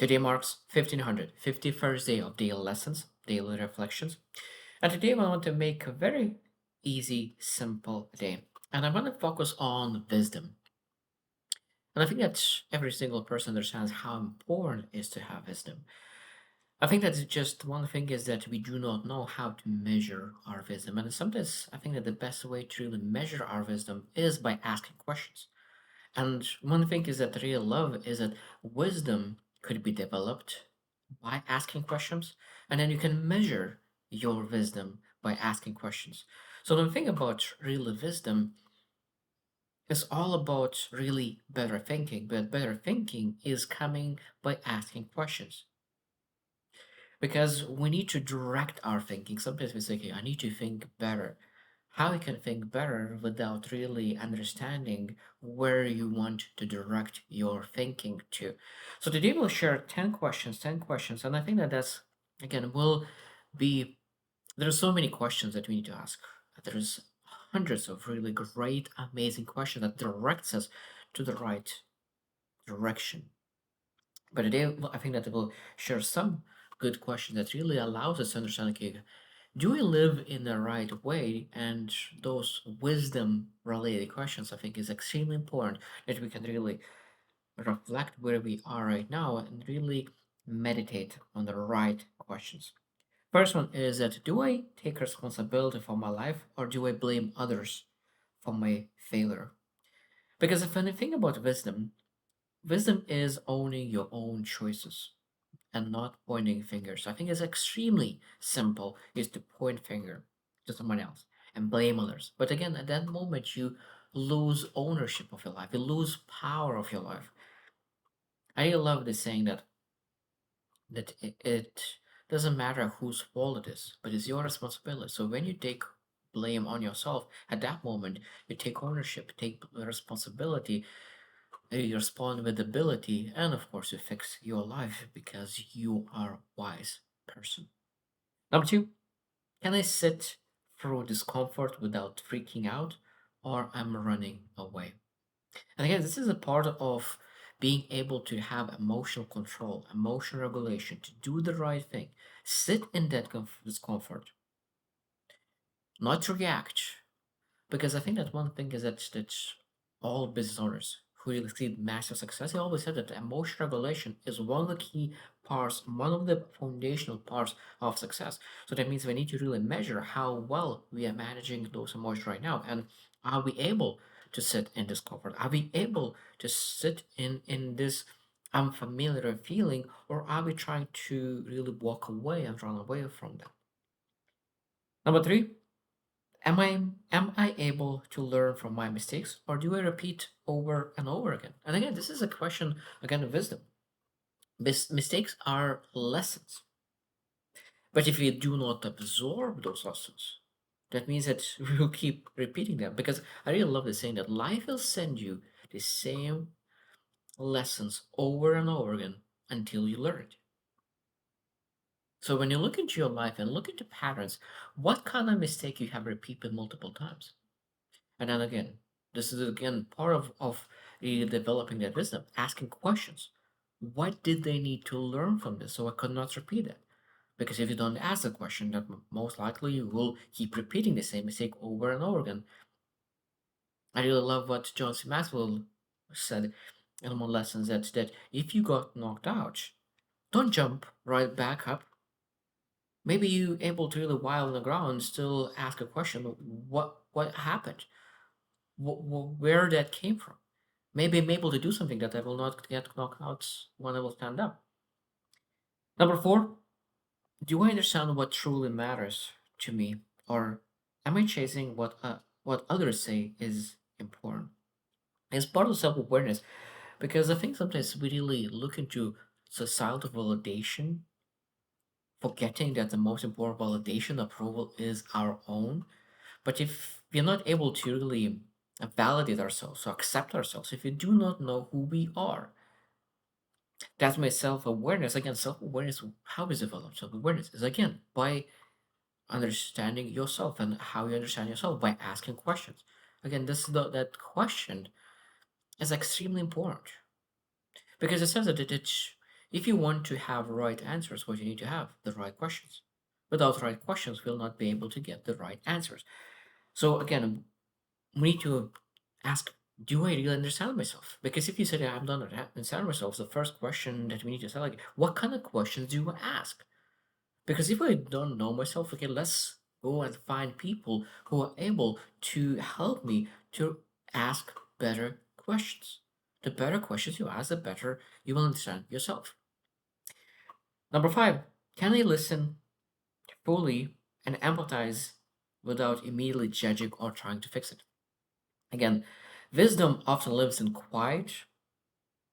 Today marks 1500, 51st day of daily lessons, daily reflections. And today I want to make a very easy, simple day. And I want to focus on wisdom. And I think that every single person understands how important it is to have wisdom. I think that just one thing is that we do not know how to measure our wisdom. And sometimes I think that the best way to really measure our wisdom is by asking questions. And one thing is that real love is that wisdom could be developed by asking questions, and then you can measure your wisdom by asking questions. So the thing about real wisdom is all about really better thinking, but better thinking is coming by asking questions. Because we need to direct our thinking. Sometimes we say, okay, I need to think better. How you can think better without really understanding where you want to direct your thinking to. So today we'll share 10 questions, and I think that that's, again, will be, there's so many questions that we need to ask. There's hundreds of really great, amazing questions that directs us to the right direction. But today, I think that we'll share some good questions that really allows us to understand, okay, do we live in the right way? And those wisdom related questions, I think, is extremely important that we can really reflect where we are right now and really meditate on the right questions. First one is that do I take responsibility for my life or do I blame others for my failure? Because if anything about wisdom, wisdom is owning your own choices and not pointing fingers. I think it's extremely simple is to point finger to someone else and blame others. But again, at that moment you lose ownership of your life. You lose power of your life. I love the saying that it doesn't matter whose fault it is, but it's your responsibility. So when you take blame on yourself, at that moment you take ownership, take responsibility, you respond with ability, and of course you fix your life because you are a wise person. Number two, can I sit through discomfort without freaking out or I'm running away? And again, this is a part of being able to have emotional control, emotional regulation, to do the right thing. Sit in that discomfort, not react. Because I think that one thing is that all business owners who really see massive success, they always said that emotional regulation is one of the key parts, one of the foundational parts of success. So that means we need to really measure how well we are managing those emotions right now. And are we able to sit in discomfort? Are we able to sit in this unfamiliar feeling, or are we trying to really walk away and run away from that? Number three, am I able to learn from my mistakes or do I repeat over and over again? And again, this is a question again of wisdom. Mistakes are lessons. But if you do not absorb those lessons, that means that we will keep repeating them. Because I really love the saying that life will send you the same lessons over and over again until you learn it. So when you look into your life and look into patterns, what kind of mistake you have repeated multiple times? And then again, this is again part of really developing that wisdom, asking questions. What did they need to learn from this so I could not repeat it? Because if you don't ask the question, that most likely you will keep repeating the same mistake over and over again. I really love what John C. Maxwell said in one lessons that if you got knocked out, don't jump right back up. Maybe you able to really while on the ground still ask a question. What happened? Where that came from? Maybe I'm able to do something that I will not get knocked out when I will stand up. Number four, do I understand what truly matters to me, or am I chasing what others say is important? It's part of self awareness because I think sometimes we really look into societal validation, forgetting that the most important validation approval is our own. But if we're not able to really validate ourselves, so accept ourselves, if we do not know who we are, that's my self awareness. Again, self awareness, how is developed? Self awareness is again by understanding yourself and how you understand yourself by asking questions. Again, that question is extremely important because it says that If you want to have right answers, what you need to have the right questions. Without right questions, we'll not be able to get the right answers. So again, we need to ask, do I really understand myself? Because if you say that I don't understand myself, the first question that we need to say, like, what kind of questions do I ask? Because if I don't know myself, okay, let's go and find people who are able to help me to ask better questions. The better questions you ask, the better you will understand yourself. Number five, can I listen fully and empathize without immediately judging or trying to fix it? Again, wisdom often lives in quiet,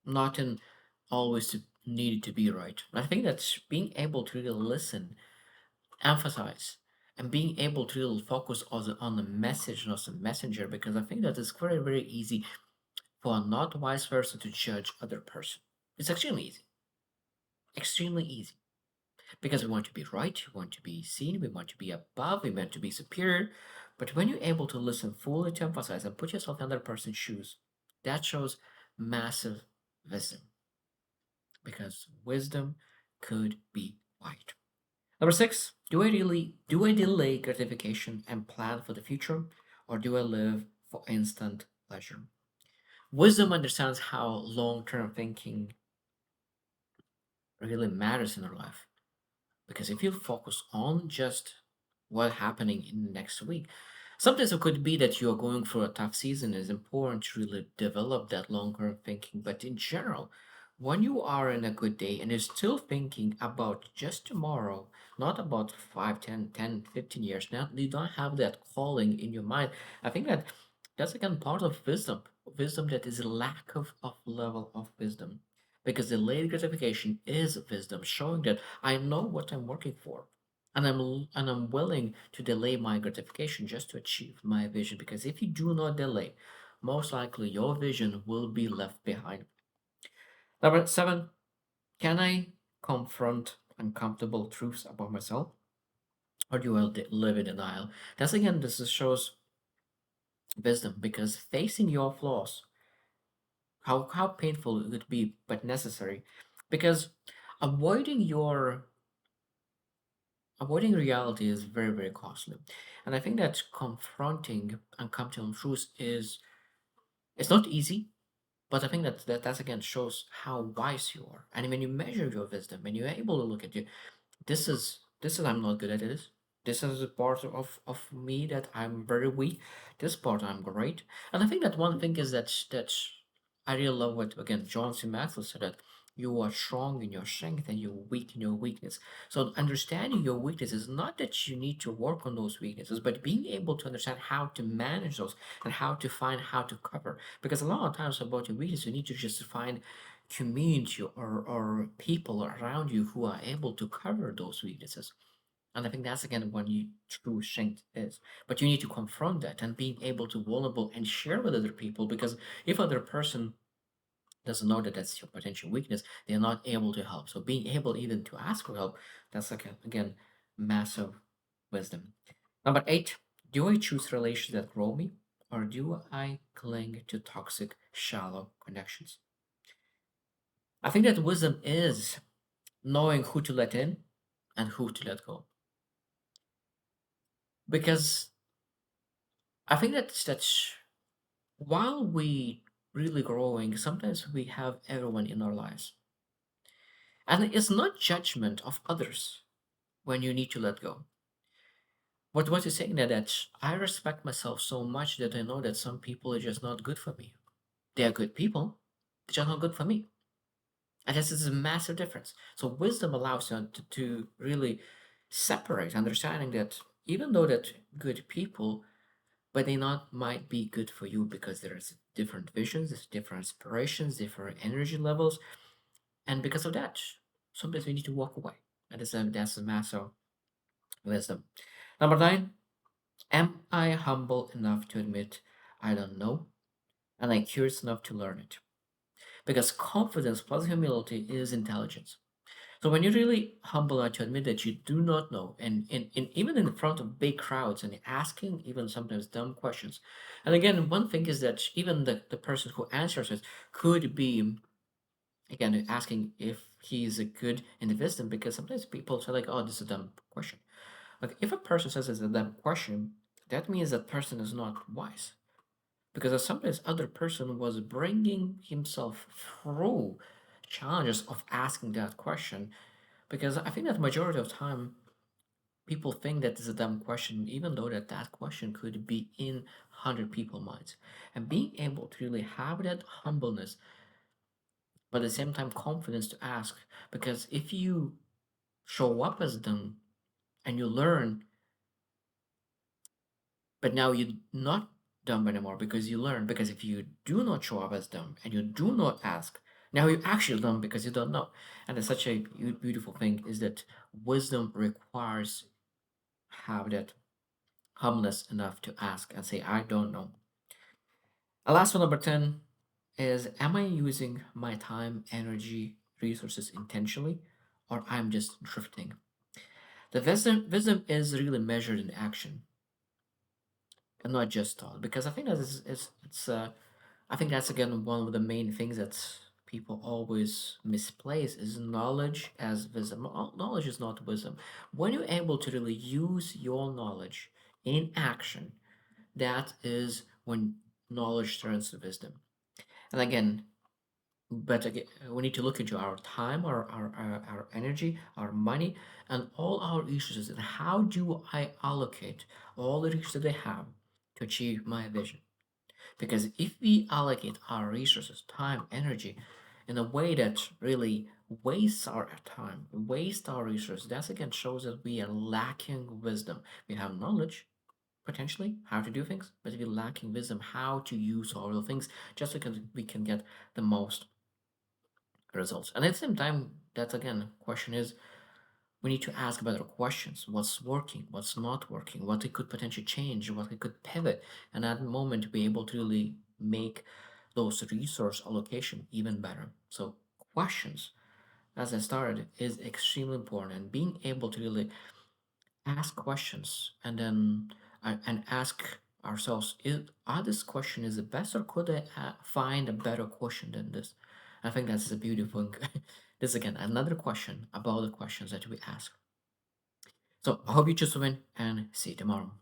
not in always needed to be right. I think that being able to really listen, emphasize, and being able to really focus on the message, not the messenger, because I think that it's very, very easy for a not wise person to judge other person. It's extremely easy, because we want to be right, we want to be seen, we want to be above, we want to be superior. But when you're able to listen fully, to emphasize and put yourself in another person's shoes, that shows massive wisdom, because wisdom could be quiet. Number six, do I delay gratification and plan for the future, or do I live for instant pleasure? Wisdom understands how long-term thinking really matters in our life. Because if you focus on just what's happening in the next week, sometimes it could be that you're going through a tough season. It's important to really develop that long-term thinking. But in general, when you are in a good day and you're still thinking about just tomorrow, not about 5, 10, 10, 15 years now, you don't have that calling in your mind. I think that that's again part of wisdom. Wisdom that is a lack of level of wisdom. Because delayed gratification is wisdom, showing that I know what I'm working for, and I'm willing to delay my gratification just to achieve my vision. Because if you do not delay, most likely your vision will be left behind. Number seven, can I confront uncomfortable truths about myself, or do I live in denial? That's again, shows wisdom, because facing your flaws, how painful it would be, but necessary, because avoiding your avoiding reality is very, very costly. And I think that confronting uncomfortable truths is it's not easy, but I think that again shows how wise you are. And when you measure your wisdom, when you're able to look at you, this is I'm not good at this. This is a part of me that I'm very weak. This part I'm great. And I think that one thing is that I really love what again John C. Maxwell said, that you are strong in your strength and you're weak in your weakness. So understanding your weakness is not that you need to work on those weaknesses, but being able to understand how to manage those and how to cover. Because a lot of times about your weakness, you need to just find community or people around you who are able to cover those weaknesses. And I think that's again when you true strength is. But you need to confront that and being able to vulnerable and share with other people, because if other person doesn't know that that's your potential weakness, they're not able to help. So being able even to ask for help, that's again massive wisdom. Number eight, do I choose relations that grow me, or do I cling to toxic, shallow connections? I think that wisdom is knowing who to let in and who to let go. Because I think that's while we really growing, sometimes we have everyone in our lives. And it's not judgment of others when you need to let go. But what you're saying that I respect myself so much that I know that some people are just not good for me. They are good people, they're just not good for me. And this is a massive difference. So wisdom allows you to really separate, understanding that even though that good people, but they not might be good for you because there's different visions, there's different aspirations, different energy levels, and because of that, sometimes we need to walk away. And that's a massive wisdom. Number nine, am I humble enough to admit I don't know, and I'm curious enough to learn it? Because confidence plus humility is intelligence. So when you're really humble enough to admit that you do not know, and even in front of big crowds and asking even sometimes dumb questions. And again, one thing is that even the person who answers it could be again asking if he is a good in the wisdom, because sometimes people say like, oh, this is a dumb question. Like if a person says it's a dumb question, that means that person is not wise, because sometimes other person was bringing himself through challenges of asking that question. Because I think that majority of time people think that is a dumb question, even though that question could be in 100 people minds. And being able to really have that humbleness, but at the same time confidence to ask, because if you show up as dumb and you learn, but now you're not dumb anymore because you learn. Because if you do not show up as dumb and you do not ask, now you're actually dumb because you don't know. And it's such a beautiful thing is that wisdom requires have that humbleness enough to ask and say, I don't know. And last one, number 10, is am I using my time, energy, resources intentionally, or I'm just drifting? The wisdom is really measured in action and not just thought. Because I think that I think that's again one of the main things that people always misplace is knowledge as wisdom. Knowledge is not wisdom. When you're able to really use your knowledge in action, that is when knowledge turns to wisdom. And again, but again, we need to look into our time, our energy, our money, and all our resources. And how do I allocate all the resources that I have to achieve my vision? Because if we allocate our resources, time, energy, in a way that really wastes our time, wastes our resources, that again shows that we are lacking wisdom. We have knowledge, potentially, how to do things, but we're lacking wisdom, how to use all the things, just because we can get the most results. And at the same time, that's again, question is we need to ask better questions. What's working? What's not working? What it could potentially change? What it could pivot? And at the moment, be able to really make those resource allocation even better. So questions, as I started, is extremely important. And being able to really ask questions and then and ask ourselves, are this question is the best, or could I find a better question than this? I think that's the beautiful. This again another question about the questions that we ask. So I hope you choose to win and see you tomorrow.